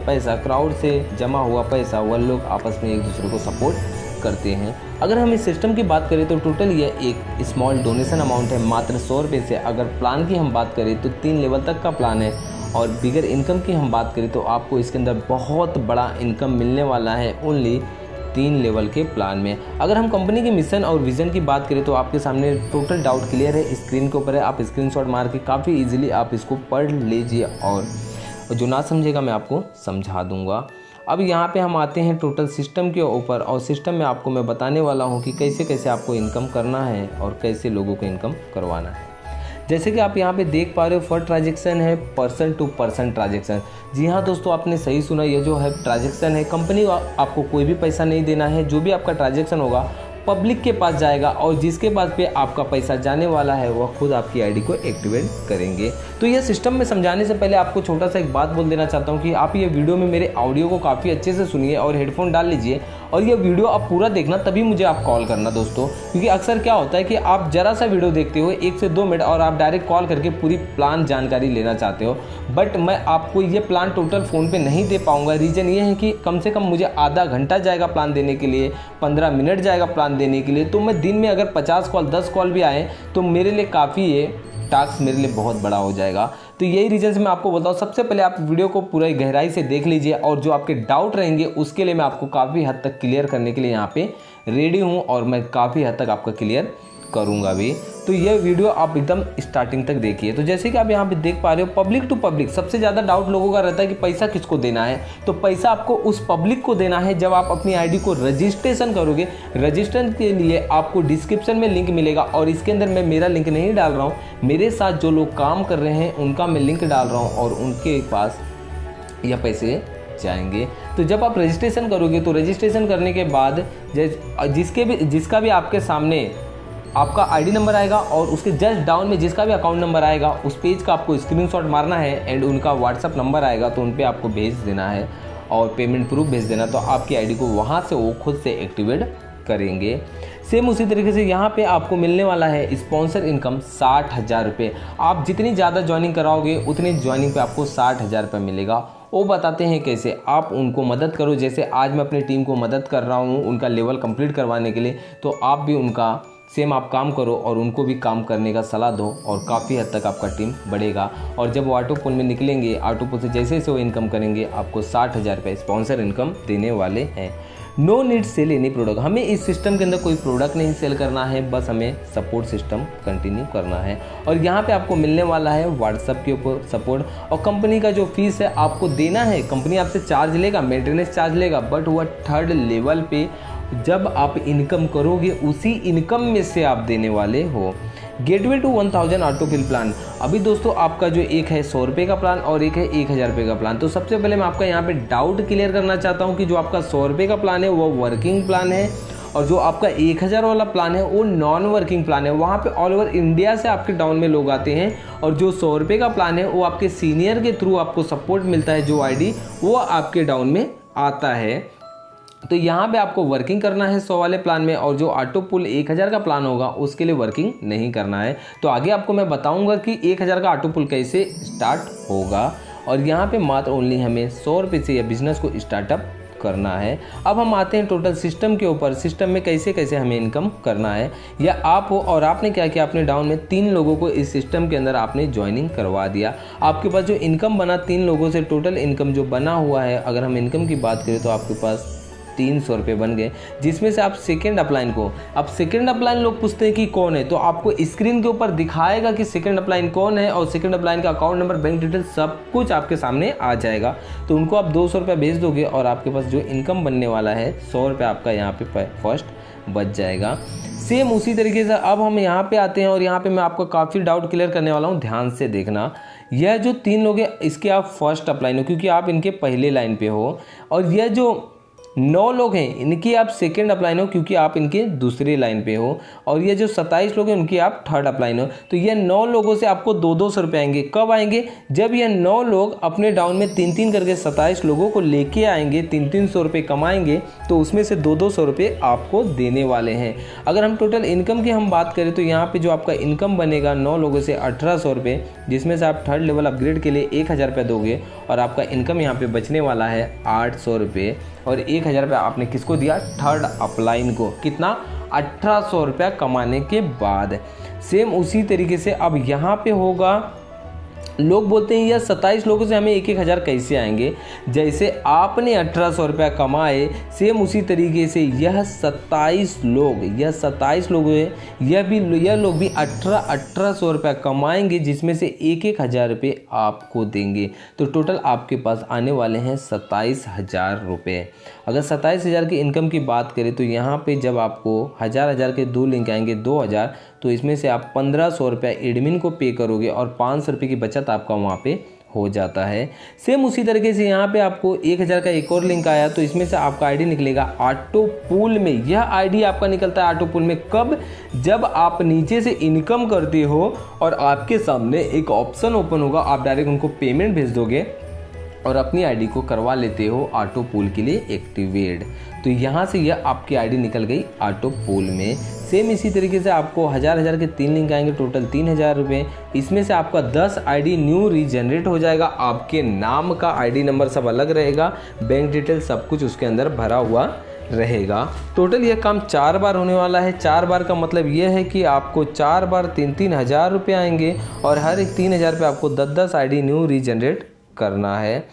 पैसा, क्राउड से जमा हुआ पैसा, वह लोग आपस में एक दूसरे को सपोर्ट करते हैं। अगर हम इस सिस्टम की बात करें तो टोटल ये एक स्मॉल डोनेशन अमाउंट है मात्र 100 रुपये से। अगर प्लान की हम बात करें तो 3 लेवल तक का प्लान है, और बिगर इनकम की हम बात करें तो आपको इसके अंदर बहुत बड़ा इनकम मिलने वाला है ओनली 3 लेवल के प्लान में। अगर हम कंपनी के मिशन और विज़न की बात करें तो आपके सामने टोटल डाउट क्लियर है, स्क्रीन के ऊपर है, आप स्क्रीनशॉट मार के काफ़ी इजीली आप इसको पढ़ लीजिए, और जो ना समझेगा मैं आपको समझा दूंगा। अब यहाँ पे हम आते हैं टोटल सिस्टम के ऊपर, और सिस्टम में आपको मैं बताने वाला हूँ कि कैसे कैसे आपको इनकम करना है और कैसे लोगों को इनकम करवाना है। जैसे कि आप यहाँ पे देख पा रहे हो, फर्स्ट ट्रांजेक्शन है पर्सन टू पर्सन ट्रांजेक्शन। जी हाँ दोस्तों, आपने सही सुना, ये जो है ट्रांजेक्शन है, कंपनी आपको कोई भी पैसा नहीं देना है। जो भी आपका ट्रांजेक्शन होगा पब्लिक के पास जाएगा, और जिसके पास पे आपका पैसा जाने वाला है वह खुद आपकी आईडी को एक्टिवेट करेंगे। तो यह सिस्टम में समझाने से पहले आपको छोटा सा एक बात बोल देना चाहता हूँ कि आप ये वीडियो में मेरे ऑडियो को काफ़ी अच्छे से सुनिए और हेडफोन डाल लीजिए, और ये वीडियो आप पूरा देखना, तभी मुझे आप कॉल करना दोस्तों। क्योंकि अक्सर क्या होता है कि आप जरा सा वीडियो देखते हो 1 से 2 मिनट, और आप डायरेक्ट कॉल करके पूरी प्लान जानकारी लेना चाहते हो, बट मैं आपको ये प्लान टोटल फ़ोन पे नहीं दे पाऊंगा। रीज़न ये है कि कम से कम मुझे आधा घंटा जाएगा प्लान देने के लिए, 15 मिनट जाएगा प्लान देने के लिए। तो मैं दिन में अगर 50 कॉल 10 कॉल भी आए तो मेरे लिए काफ़ी ये टास्क मेरे लिए बहुत बड़ा हो जाएगा। तो यही रीज़न से मैं आपको बोलता हूँ, सबसे पहले आप वीडियो को पूरा गहराई से देख लीजिए, और जो आपके डाउट रहेंगे उसके लिए मैं आपको काफ़ी हद तक क्लियर करने के लिए यहाँ पे रेडी हूँ, और मैं काफ़ी हद तक आपका क्लियर करूँगा भी। तो ये वीडियो आप एकदम स्टार्टिंग तक देखिए। तो जैसे कि आप यहाँ पे देख पा रहे हो, पब्लिक टू पब्लिक सबसे ज़्यादा डाउट लोगों का रहता है कि पैसा किसको देना है। तो पैसा आपको उस पब्लिक को देना है जब आप अपनी आईडी को रजिस्ट्रेशन करोगे। रजिस्ट्रेशन के लिए आपको डिस्क्रिप्शन में लिंक मिलेगा, और इसके अंदर मैं मेरा लिंक नहीं डाल रहा हूँ, मेरे साथ जो लोग काम कर रहे हैं उनका मैं लिंक डाल रहा हूँ, और उनके पास यह पैसे जाएंगे। तो जब आप रजिस्ट्रेशन करोगे तो रजिस्ट्रेशन करने के बाद जिसका भी आपके सामने आपका आईडी नंबर आएगा, और उसके जस्ट डाउन में जिसका भी अकाउंट नंबर आएगा उस पेज का आपको स्क्रीनशॉट मारना है, एंड उनका व्हाट्सअप नंबर आएगा तो उन पे आपको भेज देना है, और पेमेंट प्रूफ भेज देना। तो आपकी आईडी को वहाँ से वो खुद से एक्टिवेट करेंगे। सेम उसी तरीके से यहाँ पे आपको मिलने वाला है स्पॉन्सर इनकम 60,000 रुपये। आप जितनी ज़्यादा ज्वाइनिंग कराओगे उतनी ज्वाइनिंग पे आपको 60,000 रुपये मिलेगा। वो बताते हैं कैसे। आप उनको मदद करो, जैसे आज मैं अपनी टीम को मदद कर रहा हूँ उनका लेवल कंप्लीट करवाने के लिए, तो आप भी उनका सेम आप काम करो और उनको भी काम करने का सलाह दो, और काफ़ी हद तक आपका टीम बढ़ेगा। और जब वो ऑटो पुल में निकलेंगे, ऑटो पुल से जैसे जैसे वो इनकम करेंगे, आपको 60,000 रुपये स्पॉन्सर इनकम देने वाले हैं। No need sell any product. हमें इस सिस्टम के अंदर कोई प्रोडक्ट नहीं सेल करना है, बस हमें सपोर्ट सिस्टम कंटिन्यू करना है। और यहाँ पे आपको मिलने वाला है व्हाट्सअप के ऊपर सपोर्ट, और कंपनी का जो फीस है आपको देना है, कंपनी आपसे चार्ज लेगा, मेंटेनेंस चार्ज लेगा, बट वह 3rd लेवल पे जब आप इनकम करोगे उसी इनकम में से आप देने वाले हो। Gateway to 1000 autofill plan. अभी दोस्तों आपका जो एक है 100 रुपये का प्लान और एक है 1000 रुपये का प्लान। तो सबसे पहले मैं आपका यहाँ पे डाउट क्लियर करना चाहता हूँ कि जो आपका 100 रुपये का प्लान है वो वर्किंग प्लान है, और जो आपका 1000 वाला प्लान है वो नॉन वर्किंग प्लान है। वहाँ पे ऑल ओवर इंडिया से आपके डाउन में लोग आते हैं, और जो 100 रुपये का प्लान है वो आपके सीनियर के थ्रू आपको सपोर्ट मिलता है, जो आईडी वो आपके डाउन में आता है। तो यहाँ पे आपको वर्किंग करना है 100 वाले प्लान में, और जो ऑटो पुल 1000 का प्लान होगा उसके लिए वर्किंग नहीं करना है। तो आगे आपको मैं बताऊंगा कि 1000 का ऑटो पुल कैसे स्टार्ट होगा, और यहाँ पे मात्र ओनली हमें 100 रुपये से यह बिजनेस को स्टार्टअप करना है। अब हम आते हैं टोटल सिस्टम के ऊपर। सिस्टम में कैसे कैसे हमें इनकम करना है, या आप हो और आपने क्या किया, आपने डाउन में 3 लोगों को इस सिस्टम के अंदर आपने ज्वाइनिंग करवा दिया। आपके पास जो इनकम बना 3 लोगों से, टोटल इनकम जो बना हुआ है, अगर हम इनकम की बात करें तो आपके पास 300 रुपये बन गए, जिसमें से आप सेकेंड अपलाइन को, अब सेकेंड अपलाइन लोग पूछते हैं कि कौन है, तो आपको स्क्रीन के ऊपर दिखाएगा कि सेकेंड अपलाइन कौन है, और सेकेंड अपलाइन का अकाउंट नंबर, बैंक डिटेल सब कुछ आपके सामने आ जाएगा। तो उनको आप 200 रुपये भेज दोगे, और आपके पास जो इनकम बनने वाला है 100 रुपये आपका यहाँ पे फर्स्ट बच जाएगा। सेम उसी तरीके से अब हम यहाँ पे आते हैं, और यहाँ पे मैं आपको काफ़ी डाउट क्लियर करने वाला हूँ, ध्यान से देखना। यह जो 3 लोग हैं इसके आप फर्स्ट अपलाइन हो, क्योंकि आप इनके पहले लाइन पे हो, और यह जो 9 लोग हैं इनकी आप सेकेंड अपलाइन हो, क्योंकि आप इनके दूसरी लाइन पे हो, और ये जो 27 लोग हैं उनकी आप 3rd अपलाइन हो। तो ये 9 लोगों से आपको 200 रुपये आएंगे। कब आएंगे, जब ये 9 लोग अपने डाउन में 3 करके 27 लोगों को लेके आएंगे, 300 रुपये कमाएंगे, तो उसमें से 200 रुपये आपको देने वाले हैं। अगर हम टोटल इनकम की हम बात करें तो यहाँ पर जो आपका इनकम बनेगा 9 लोगों से 1800 रुपये, जिसमें से आप 3rd लेवल अपग्रेड के लिए 1000 रुपये दोगे, और आपका इनकम यहाँ पे बचने वाला है 800 रुपये। और 1000 रुपये आपने किसको दिया, थर्ड अपलाइन को। कितना, 1800 रुपया कमाने के बाद। सेम उसी तरीके से अब यहाँ पे होगा, लोग बोलते हैं यार 27 लोगों से हमें 1-1 हज़ार कैसे आएंगे। जैसे आपने 1800 रुपया कमाए, सेम उसी तरीके से यह 27 लोग हैं, यह लोग भी 1800 रुपया कमाएंगे, जिसमें से 1-1 हज़ार रुपये आपको देंगे। तो टोटल आपके पास आने वाले हैं 27,000 रुपये। अगर 27,000 की इनकम की बात करें तो यहाँ पे जब आपको हज़ार के 2 लिंक आएंगे 2000, तो इसमें से आप 1500 रुपया एडमिन को पे करोगे और 500 रुपये की बचत आपका वहाँ पे हो जाता है। सेम उसी तरीके से यहाँ पे आपको 1000 का एक और लिंक आया, तो इसमें से आपका आईडी निकलेगा ऑटो पूल में। यह आईडी आपका निकलता है ऑटो पूल में कब, जब आप नीचे से इनकम करते हो और आपके सामने एक ऑप्शन ओपन होगा, आप डायरेक्ट उनको पेमेंट भेज दोगे और अपनी आईडी को करवा लेते हो ऑटो पूल के लिए एक्टिवेट। तो यहाँ से यह आपकी आईडी निकल गई ऑटो पूल में। सेम इसी तरीके से आपको हज़ार के 3 लिंक आएंगे, टोटल 3000 रुपये। इसमें से आपका 10 आईडी न्यू रीजनरेट हो जाएगा। आपके नाम का आईडी नंबर सब अलग रहेगा, बैंक डिटेल सब कुछ उसके अंदर भरा हुआ रहेगा। टोटल यह काम 4 बार होने वाला है। 4 बार का मतलब यह है कि आपको 4 बार 3-3 हज़ार रुपये आएंगे और हर एक 3000 पे आपको 10-10 आईडी न्यू रीजनरेट करना है।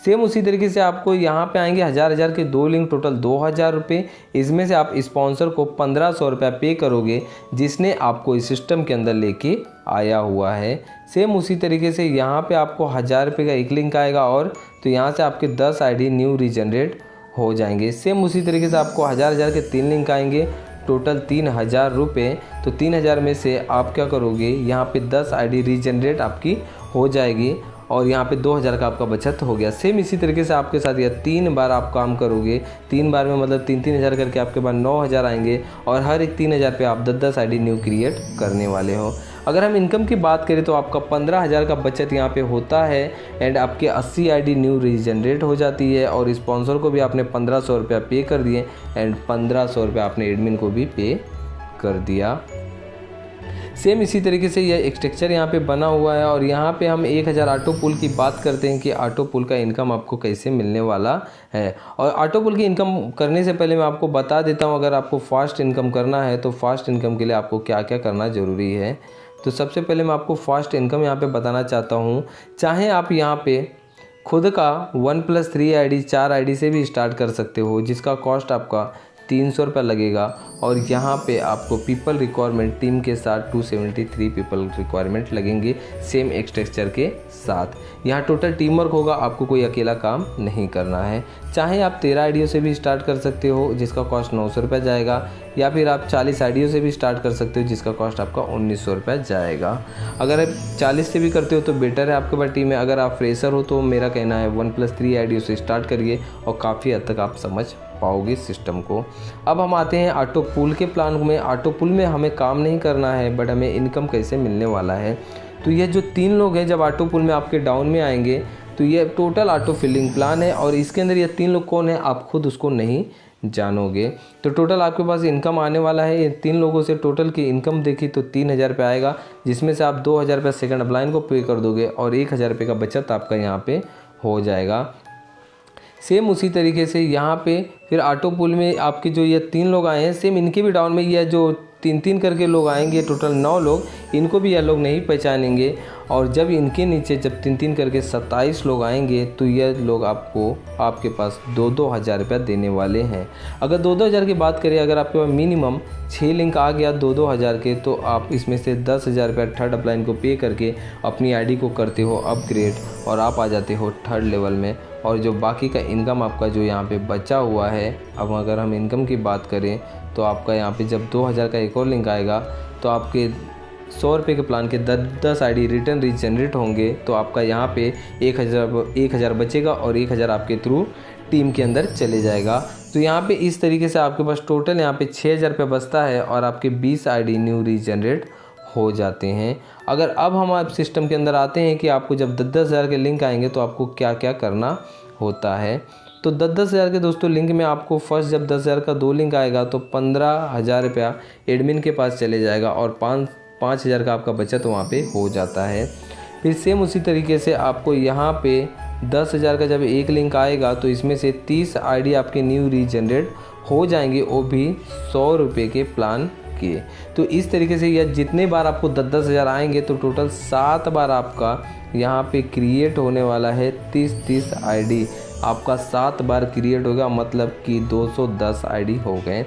सेम उसी तरीके से आपको यहाँ पे आएंगे हज़ार के 2 लिंक, टोटल 2000 रुपये। इसमें से आप स्पॉन्सर को 1500 रुपया पे करोगे, जिसने आपको इस सिस्टम के अंदर लेके आया हुआ है। सेम उसी तरीके से यहाँ पे आपको 1000 रुपये का एक लिंक आएगा, और तो यहाँ से आपके 10 आईडी न्यू रीजनरेट हो जाएंगे। सेम उसी तरीके से आपको हज़ार के 3 लिंक आएंगे, टोटल 3000 रुपये। तो 3000 में से आप क्या करोगे, यहाँ पे 10 आईडी रीजनरेट आपकी हो जाएगी और यहाँ पे 2000 का आपका बचत हो गया। सेम इसी तरीके से आपके साथ यह 3 बार आप काम करोगे। 3 बार में मतलब 3-3 हज़ार करके आपके पास 9000 आएंगे और हर एक 3000 पे आप 10-10 आईडी न्यू क्रिएट करने वाले हो। अगर हम इनकम की बात करें तो आपका 15000 का बचत यहाँ पे होता है एंड आपके 80 आईडी न्यू रीजनरेट हो जाती है। और स्पॉन्सर को भी आपने 1500 रुपया पे कर दिए एंड 1500 रुपया आपने एडमिन को भी पे कर दिया। सेम इसी तरीके से यह स्ट्रक्चर यहाँ पे बना हुआ है। और यहाँ पे हम 1000 ऑटो पुल की बात करते हैं कि ऑटो पुल का इनकम आपको कैसे मिलने वाला है। और ऑटो पुल की इनकम करने से पहले मैं आपको बता देता हूँ, अगर आपको फास्ट इनकम करना है तो फास्ट इनकम के लिए आपको क्या क्या करना ज़रूरी है। तो सबसे पहले मैं आपको फास्ट इनकम यहाँ पर बताना चाहता हूँ। चाहे आप यहाँ पर खुद का 1+3 आईडी 4 आईडी से भी स्टार्ट कर सकते हो, जिसका कॉस्ट आपका 300 रुपये लगेगा। और यहाँ पे आपको पीपल रिक्वायरमेंट टीम के साथ 273 पीपल रिक्वायरमेंट लगेंगे सेम स्ट्रक्चर के साथ। यहाँ टोटल टीम वर्क होगा, आपको कोई अकेला काम नहीं करना है। चाहे आप 13 आईडियो से भी स्टार्ट कर सकते हो, जिसका कॉस्ट 900 रुपये जाएगा, या फिर आप 40 आईडियो से भी स्टार्ट कर सकते हो, जिसका कॉस्ट आपका 1900 रुपये जाएगा। अगर आप 40 से भी करते हो तो बेटर है आपके पास टीम है। अगर आप फ्रेशर हो तो मेरा कहना है 1+3 आईडियो से स्टार्ट करिए और काफ़ी हद तक आप समझ पाओगे सिस्टम को। अब हम आते हैं ऑटो पूल के प्लान में। ऑटो पूल में हमें काम नहीं करना है, बट हमें इनकम कैसे मिलने वाला है। तो ये जो 3 लोग हैं जब ऑटो पूल में आपके डाउन में आएंगे तो ये टोटल ऑटो फिलिंग प्लान है, और इसके अंदर ये 3 लोग कौन है आप खुद उसको नहीं जानोगे। तो टोटल आपके पास इनकम आने वाला है, ये 3 लोगों से टोटल की इनकम देखी तो 3000 रुपये आएगा, जिसमें से आप 2000 रुपये सेकंड अपलाइन को पे कर दोगे और 1000 रुपये का बचत आपका यहाँ पे हो जाएगा। सेम उसी तरीके से यहाँ पे फिर ऑटो पूल में आपके जो ये 3 लोग आए हैं, सेम इनके भी डाउन में ये जो 3-3 करके लोग आएंगे, टोटल 9 लोग, इनको भी यह लोग नहीं पहचानेंगे। और जब इनके नीचे जब 3-3 करके 27 लोग आएंगे तो यह लोग आपको आपके पास 2-2 हज़ार रुपया देने वाले हैं। अगर 2-2 हज़ार की बात करें, अगर आपके पास मिनिमम 6 लिंक आ गया 2-2 हज़ार के, तो आप इसमें से 10,000 रुपया थर्ड अपलाइन को पे करके अपनी आईडी को करते हो अपग्रेड और आप आ जाते हो थर्ड लेवल में। और जो बाकी का इनकम आपका जो यहाँ पे बचा हुआ है, अब अगर हम इनकम की बात करें तो आपका यहाँ पे जब 2000 का एक और लिंक आएगा तो आपके 100 रुपये के प्लान के 10 आईडी रिटर्न रीजनरेट होंगे, तो आपका यहाँ पे 1000 बचेगा और 1000 आपके थ्रू टीम के अंदर चले जाएगा। तो यहाँ पे इस तरीके से आपके पास टोटल यहाँ पे 6000 रुपये बचता है और आपके 20 आईडी न्यू रीजनरेट हो जाते हैं। अगर अब हम आप सिस्टम के अंदर आते हैं कि आपको जब 10-10 हज़ार के लिंक आएंगे तो आपको क्या क्या करना होता है। तो 10-10 हज़ार के दोस्तों लिंक में आपको फर्स्ट जब 10,000 का 2 लिंक आएगा तो 15,000 रुपया एडमिन के पास चले जाएगा और 5,000 का आपका बचत वहाँ पे हो जाता है। फिर सेम उसी तरीके से आपको यहाँ पे 10,000 का जब एक लिंक आएगा तो इसमें से 30 आईडी आपके न्यू रीजनरेट हो जाएंगे, वो भी 100 रुपये के प्लान किए। तो इस तरीके से यह जितने बार आपको 10,000 आएंगे तो टोटल 7 बार आपका यहाँ पे क्रिएट होने वाला है 30 आईडी आपका 7 बार क्रिएट होगा, मतलब कि 210 आईडी हो गए।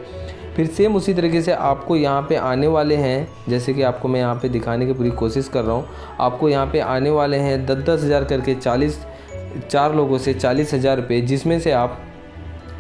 फिर सेम उसी तरीके से आपको यहाँ पे आने वाले हैं, जैसे कि आपको मैं यहाँ पे दिखाने की पूरी कोशिश कर रहा हूँ। आपको यहाँ पे आने वाले हैं 10,000 करके 4 लोगों से 40,000 रुपये, जिसमें से आप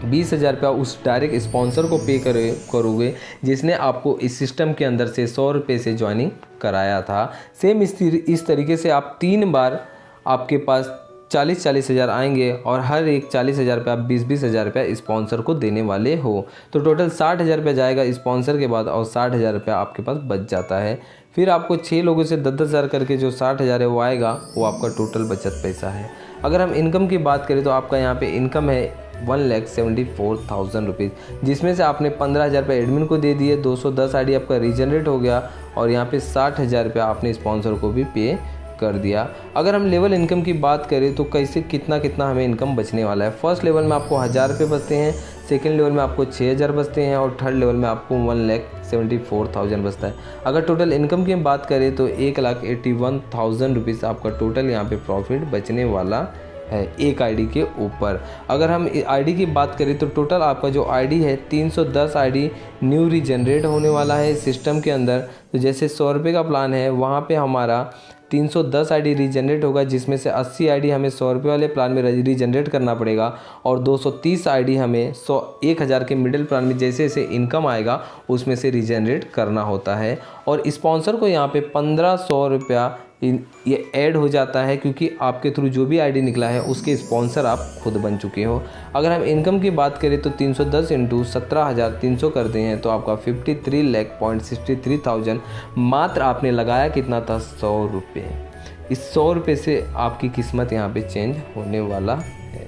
20,000 रुपया उस डायरेक्ट स्पॉन्सर को पे करोगे जिसने आपको इस सिस्टम के अंदर से 100 रुपये से ज्वाइनिंग कराया था। सेम इस तरीके से आप 3 बार आपके पास 40,000 आएंगे और हर एक 40,000 रुपये आप 20,000 रुपये स्पॉन्सर को देने वाले हो। तो टोटल 60,000 रुपये जाएगा स्पॉन्सर के बाद और 60,000 रुपये आपके पास बच जाता है। फिर आपको 6 लोगों से 10,000 करके जो 60,000 है वो आएगा, वो आपका टोटल बचत पैसा है। अगर हम इनकम की बात करें तो आपका यहाँ पे इनकम है 1,74,000 रुपीज़, जिसमें से आपने 15,000 रुपये एडमिन को दे दिए, 210 आईडी आपका रीजनरेट हो गया और यहाँ पे 60,000 रुपये आपने स्पॉन्सर को भी पे कर दिया। अगर हम लेवल इनकम की बात करें तो कैसे कितना हमें इनकम बचने वाला है। फर्स्ट लेवल में आपको 1,000 रुपये बचते हैं, सेकंड लेवल में आपको 6,000 बचते हैं और थर्ड लेवल में आपको 1,74,000 बचता है। अगर टोटल इनकम की बात करें तो 1,81,000 रुपीज़ आपका टोटल यहाँ पे प्रॉफिट बचने वाला है एक आईडी के ऊपर। अगर हम आईडी की बात करें तो टोटल आपका जो आईडी है 310 आईडी न्यू रीजनरेट होने वाला है सिस्टम के अंदर। तो जैसे 100 रुपये का प्लान है, वहाँ पे हमारा 310 आईडी रीजनरेट होगा, जिसमें से 80 आईडी हमें 100 रुपये वाले प्लान में रीजनरेट करना पड़ेगा और 230 आईडी हमें 1,000 के मिडिल प्लान में जैसे जैसे इनकम आएगा उसमें से रीजनरेट करना होता है। और स्पॉन्सर को यहाँ पे 1,500 रुपया ये ऐड हो जाता है, क्योंकि आपके थ्रू जो भी आईडी निकला है उसके स्पॉन्सर आप खुद बन चुके हो। अगर हम इनकम की बात करें तो 310 × 17,300 करते हैं तो आपका 53,63,000 मात्र आपने लगाया कितना था 100 रुपये। इस 100 रुपये से आपकी किस्मत यहाँ पे चेंज होने वाला है।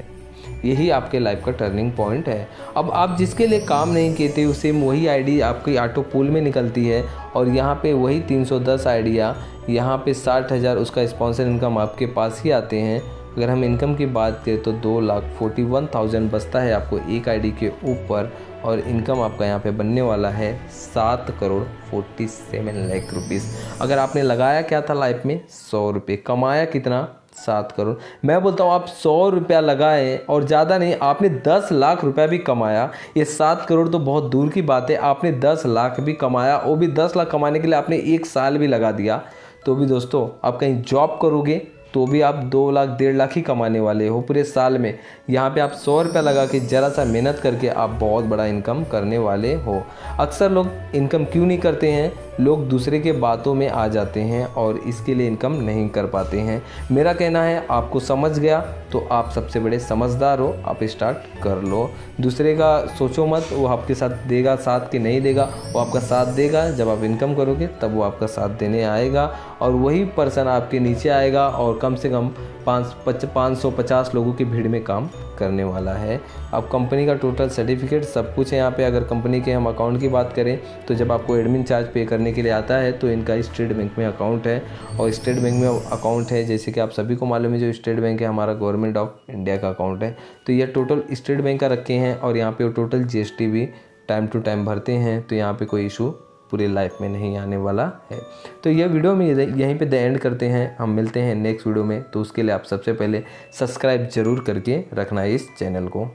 यही आपके लाइफ का टर्निंग पॉइंट है। अब आप जिसके लिए काम नहीं किए थे उसे वही आईडी आपकी ऑटो पूल में निकलती है और यहाँ पे वही 310 आइडिया, यहाँ पे 60,000 उसका स्पॉन्सर इनकम आपके पास ही आते हैं। अगर हम इनकम की बात करें तो 2,41,000 बचता है आपको एक आईडी के ऊपर और इनकम आपका यहाँ पे बनने वाला है 7,47,00,000 रुपीज़। अगर आपने लगाया क्या था लाइफ में 100 रुपये, कमाया कितना 7 करोड़। मैं बोलता हूँ आप 100 रुपया लगाए और ज़्यादा नहीं, आपने 10 लाख रुपया भी कमाया। ये 7 करोड़ तो बहुत दूर की बात है, आपने 10 लाख भी कमाया। वो भी 10 लाख कमाने के लिए आपने 1 साल भी लगा दिया। तो भी दोस्तों आप कहीं जॉब करोगे तो भी आप 2 लाख 1.5 लाख ही कमाने वाले हो पूरे साल में। यहाँ पे आप 100 रुपया लगा के ज़रा सा मेहनत करके आप बहुत बड़ा इनकम करने वाले हो। अक्सर लोग इनकम क्यों नहीं करते हैं, लोग दूसरे के बातों में आ जाते हैं और इसके लिए इनकम नहीं कर पाते हैं। मेरा कहना है आपको समझ गया तो आप सबसे बड़े समझदार हो, आप स्टार्ट कर लो। दूसरे का सोचो मत, वो आपके साथ देगा साथ कि नहीं देगा, वो आपका साथ देगा। जब आप इनकम करोगे तब वो आपका साथ देने आएगा और वही पर्सन आपके नीचे आएगा और कम से कम 550 लोगों की भीड़ में काम करने वाला है। अब कंपनी का टोटल सर्टिफिकेट सब कुछ है यहाँ पे। अगर कंपनी के हम अकाउंट की बात करें तो जब आपको एडमिन चार्ज पे करने के लिए आता है तो इनका स्टेट बैंक में अकाउंट है और स्टेट बैंक में अकाउंट है, जैसे कि आप सभी को मालूम है जो स्टेट बैंक है हमारा गवर्नमेंट ऑफ इंडिया का अकाउंट है। तो ये टोटल स्टेट बैंक का रखे हैं और यहाँ पे टोटल GST भी टाइम टू टाइम भरते हैं, तो यहाँ पे कोई इशू पूरी लाइफ में नहीं आने वाला है। तो यह वीडियो में यहीं पे द एंड करते हैं। हम मिलते हैं नेक्स्ट वीडियो में, तो उसके लिए आप सबसे पहले सब्सक्राइब जरूर करके रखना इस चैनल को।